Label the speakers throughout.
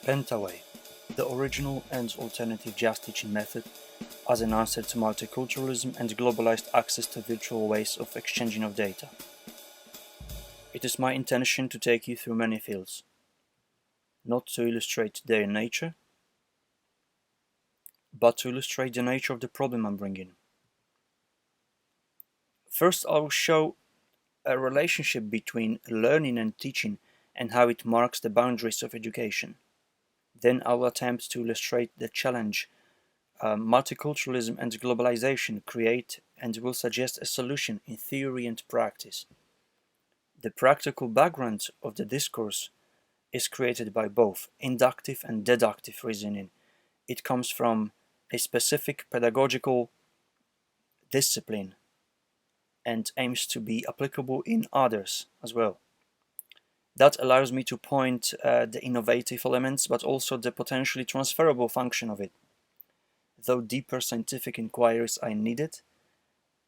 Speaker 1: PENTAWAY, the original and alternative jazz teaching method as an answer to multiculturalism and globalized access to virtual ways of exchanging of data. It is my intention to take you through many fields, not to illustrate their nature, but to illustrate the nature of the problem I'm bringing. First, I will show a relationship between learning and teaching and how it marks the boundaries of education. Then I will attempt to illustrate the challenge multiculturalism and globalization create and will suggest a solution in theory and practice. The practical background of the discourse is created by both inductive and deductive reasoning. It comes from a specific pedagogical discipline and aims to be applicable in others as well. That allows me to point the innovative elements, but also the potentially transferable function of it, though deeper scientific inquiries are needed,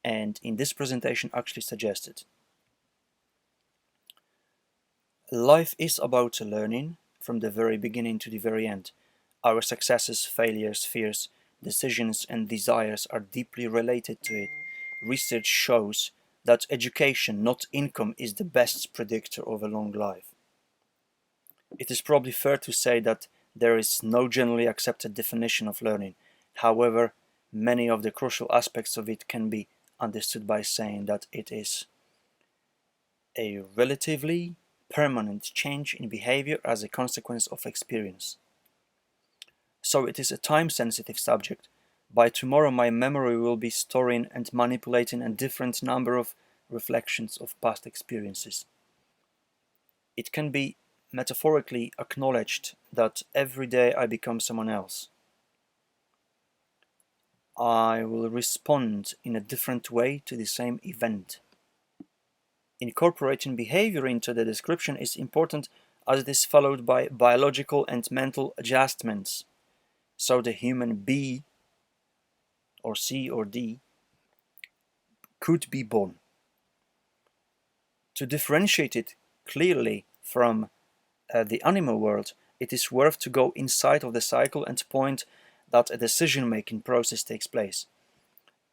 Speaker 1: and in this presentation actually suggested. Life is about learning from the very beginning to the very end. Our successes, failures, fears, decisions, and desires are deeply related to it. Research shows that education, not income, is the best predictor of a long life. It is probably fair to say that there is no generally accepted definition of learning. However, many of the crucial aspects of it can be understood by saying that it is a relatively permanent change in behavior as a consequence of experience. So it is a time-sensitive subject. By tomorrow my memory will be storing and manipulating a different number of reflections of past experiences. It can be metaphorically acknowledged that every day I become someone else. I will respond in a different way to the same event. Incorporating behavior into the description is important as it is followed by biological and mental adjustments. So the human B or C or D could be born. To differentiate it clearly from the animal world, it is worth to go inside of the cycle and point that a decision-making process takes place,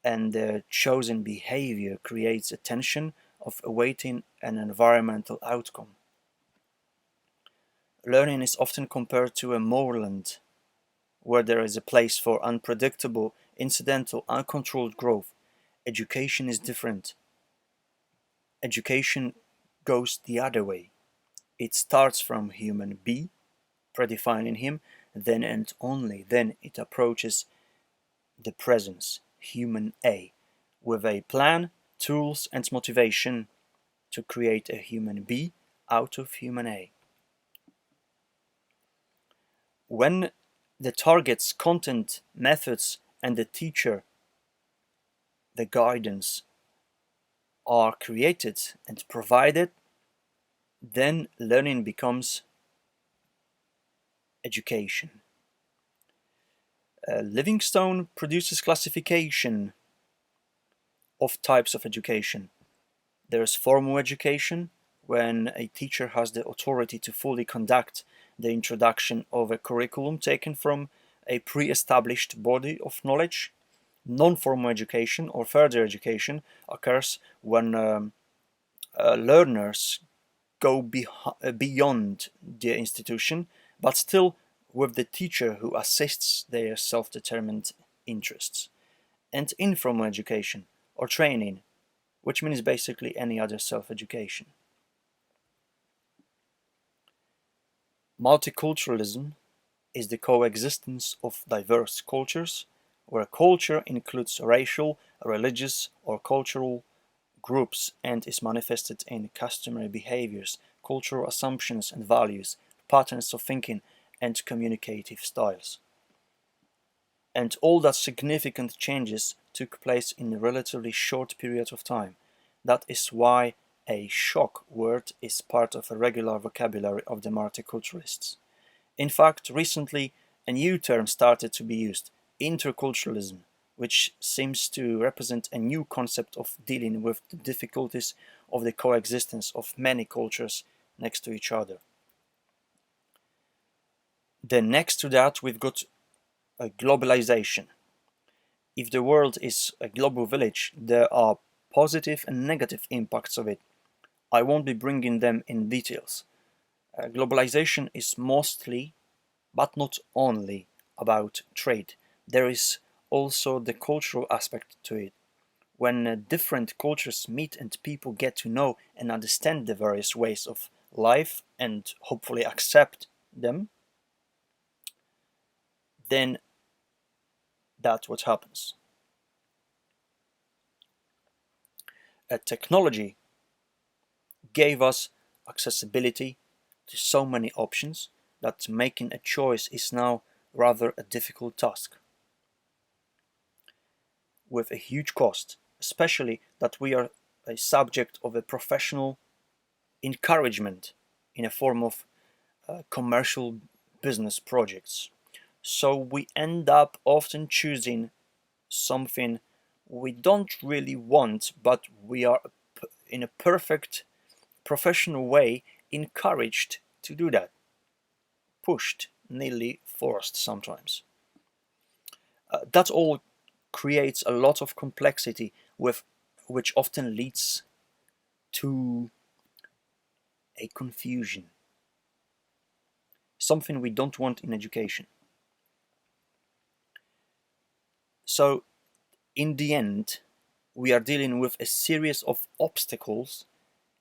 Speaker 1: and the chosen behavior creates a tension of awaiting an environmental outcome. Learning is often compared to a moorland, where there is a place for unpredictable, incidental, uncontrolled growth. Education is different. Education goes the other way. It starts from human B, predefining him, then and only then it approaches the presence, human A, with a plan, tools and motivation to create a human B out of human A. When the targets, content, methods and the teacher, the guidance are created and provided, then learning becomes education. Livingstone produces classification of types of education. There is formal education, when a teacher has the authority to fully conduct the introduction of a curriculum taken from a pre-established body of knowledge. Non-formal education or further education occurs when learners go beyond the institution, but still with the teacher who assists their self-determined interests. And informal education or training, which means basically any other self-education. Multiculturalism is the coexistence of diverse cultures, where culture includes racial, religious, or cultural groups and is manifested in customary behaviors, cultural assumptions and values, patterns of thinking, and communicative styles. And all that significant changes took place in a relatively short period of time. That is why a shock word is part of a regular vocabulary of the multiculturalists. In fact, recently a new term started to be used, interculturalism, which seems to represent a new concept of dealing with the difficulties of the coexistence of many cultures next to each other. Then next to that, we've got globalization. If the world is a global village, there are positive and negative impacts of it. I won't be bringing them in details. Globalization is mostly, but not only, about trade. There is also the cultural aspect to it. When different cultures meet and people get to know and understand the various ways of life and hopefully accept them, then that's what happens. Technology gave us accessibility to so many options that making a choice is now rather a difficult task, with a huge cost, especially that we are a subject of a professional encouragement in a form of commercial business projects. So we end up often choosing something we don't really want, but we are in a perfect professional way encouraged to do that, pushed, nearly forced sometimes. That all creates a lot of complexity, with which often leads to a confusion, something we don't want in education. So in the end, we are dealing with a series of obstacles,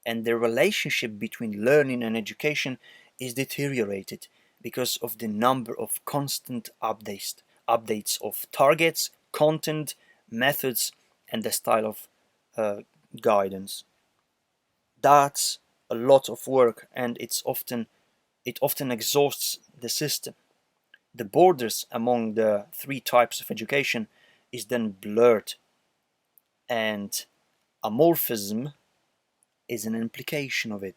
Speaker 1: and the relationship between learning and education is deteriorated because of the number of constant updates of targets, content, methods, and the style of uh, guidance. That's a lot of work, and it often exhausts the system. The borders among the three types of education is then blurred, and amorphism is an implication of it.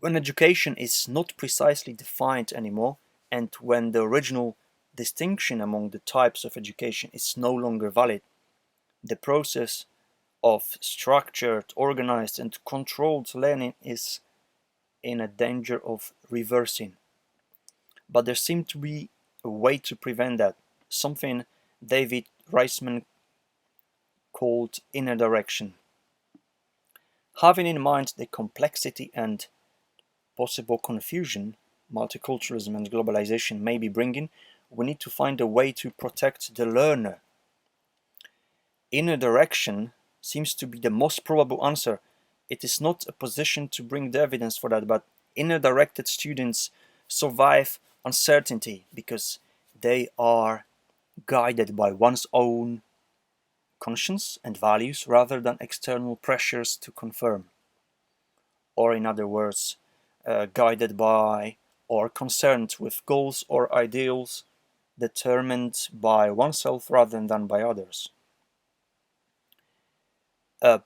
Speaker 1: When education is not precisely defined anymore, and when the original distinction among the types of education is no longer valid, the process of structured, organized, and controlled learning is in a danger of reversing. But there seemed to be a way to prevent that, something David Reisman called inner direction. Having in mind the complexity and possible confusion multiculturalism and globalization may be bringing, we need to find a way to protect the learner. Inner direction seems to be the most probable answer. It is not a position to bring the evidence for that, but inner directed students survive uncertainty because they are guided by one's own conscience and values rather than external pressures to confirm. Or, in other words, guided by or concerned with goals or ideals determined by oneself rather than by others. Uh,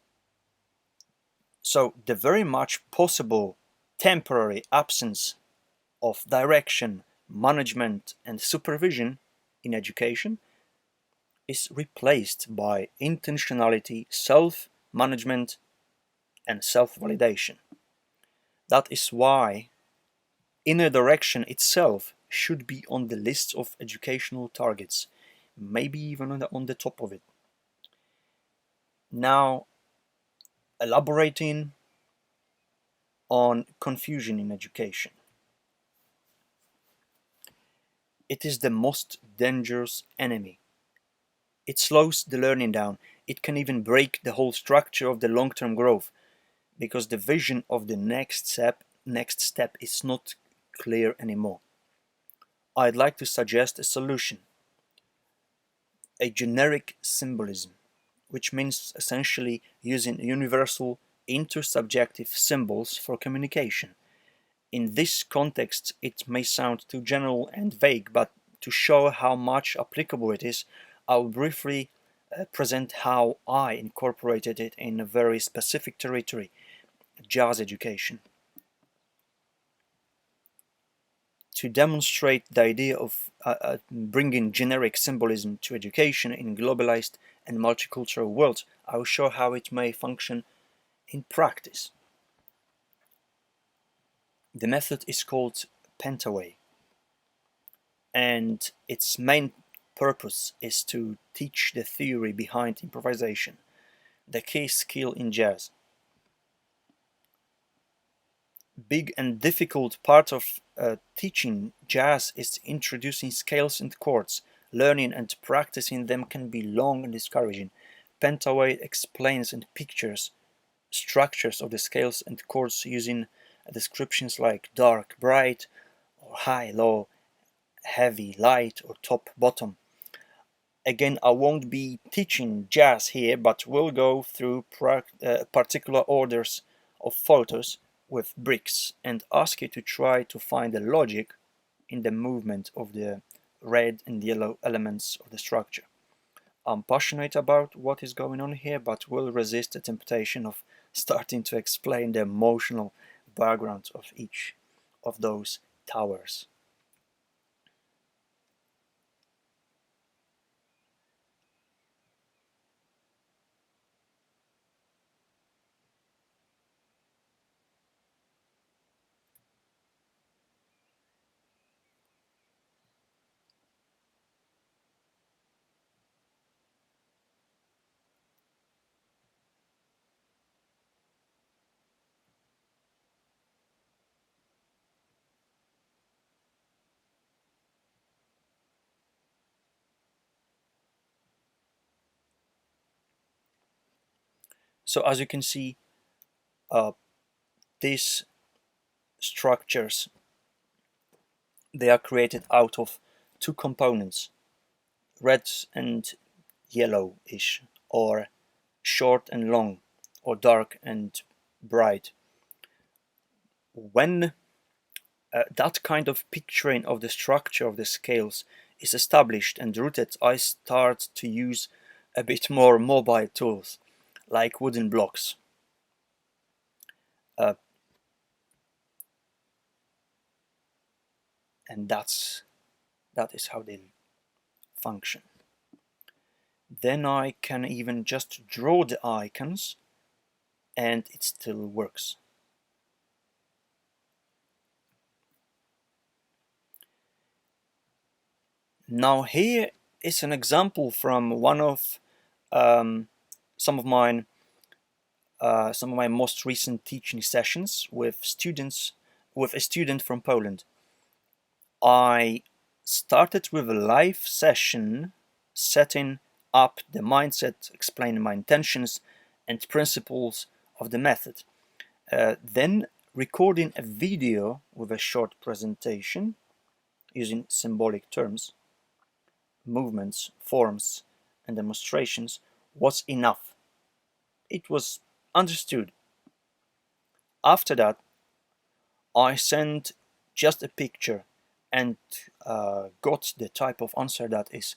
Speaker 1: so, the very much possible temporary absence of direction, management, and supervision in education is replaced by intentionality, self management, and self validation. That is why inner direction itself should be on the list of educational targets, maybe even on the top of it. Now, elaborating on confusion in education. It is the most dangerous enemy. It slows the learning down. It can even break the whole structure of the long-term growth because the vision of the next step is not clear anymore. I'd like to suggest a solution, a generic symbolism, which means essentially using universal intersubjective symbols for communication. In this context, it may sound too general and vague, but to show how much applicable it is, I'll briefly present how I incorporated it in a very specific territory, jazz education. To demonstrate the idea of bringing generic symbolism to education in globalized and multicultural worlds, I will show how it may function in practice. The method is called PENTAWAY. and its main purpose is to teach the theory behind improvisation, the key skill in jazz. Big and difficult part of teaching jazz is introducing scales and chords. Learning and practicing them can be long and discouraging. Pentaway explains and pictures structures of the scales and chords using descriptions like dark, bright, or high, low, heavy, light, or top, bottom. Again, I won't be teaching jazz here, but we'll go through particular orders of photos with bricks and ask you to try to find the logic in the movement of the red and yellow elements of the structure. I'm passionate about what is going on here, but will resist the temptation of starting to explain the emotional background of each of those towers. So as you can see, uh, these structures, they are created out of two components, red and yellowish, or short and long, or dark and bright. When that kind of picturing of the structure of the scales is established and rooted, I start to use a bit more mobile tools like wooden blocks. Uh, and that is how they function. Then I can even just draw the icons and it still works. Now here is an example from one of um, some of mine some of my most recent teaching sessions with a student from Poland. I started with a live session setting up the mindset, explaining my intentions and principles of the method. Then recording a video with a short presentation using symbolic terms, movements, forms, and demonstrations was enough. It was understood. After that, I sent just a picture and got the type of answer that is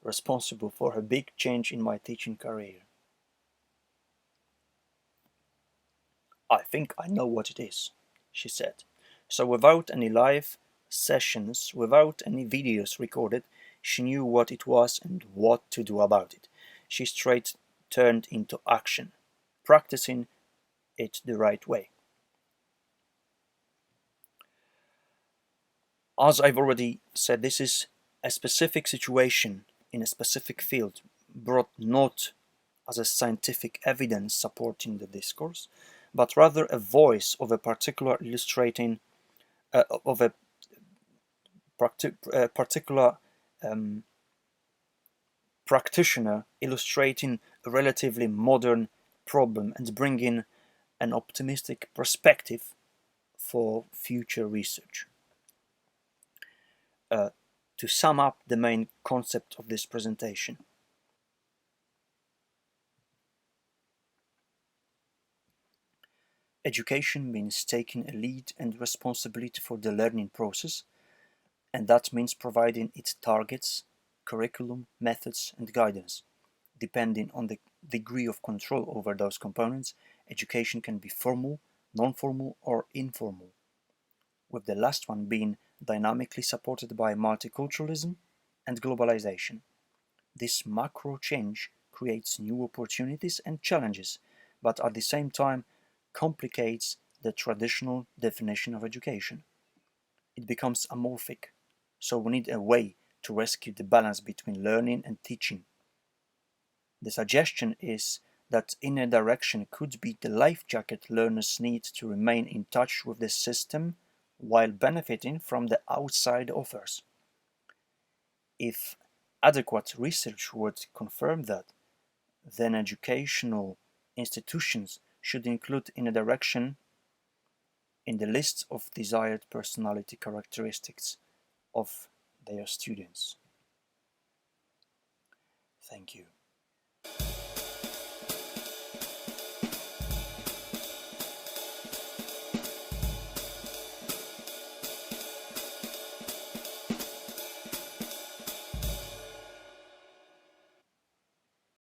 Speaker 1: responsible for a big change in my teaching career. I think I know what it is, she said. So without any live sessions, without any videos recorded, she knew what it was and what to do about it. She straight turned into action, practicing it the right way. As I've already said, this is a specific situation in a specific field, brought not as a scientific evidence supporting the discourse, but rather a voice of a particular illustrating of a particular um, practitioner illustrating a relatively modern problem and bringing an optimistic perspective for future research. Uh, to sum up the main concept of this presentation, education means taking a lead and responsibility for the learning process, and that means providing its targets, curriculum, methods, and guidance. Depending on the degree of control over those components, education can be formal, non-formal, or informal, with the last one being dynamically supported by multiculturalism and globalization. This macro change creates new opportunities and challenges, but at the same time complicates the traditional definition of education. It becomes amorphic, so we need a way to rescue the balance between learning and teaching. The suggestion is that inner direction could be the life jacket learners need to remain in touch with the system while benefiting from the outside offers. If adequate research would confirm that, then educational institutions should include inner direction in the list of desired personality characteristics of their students. Thank you.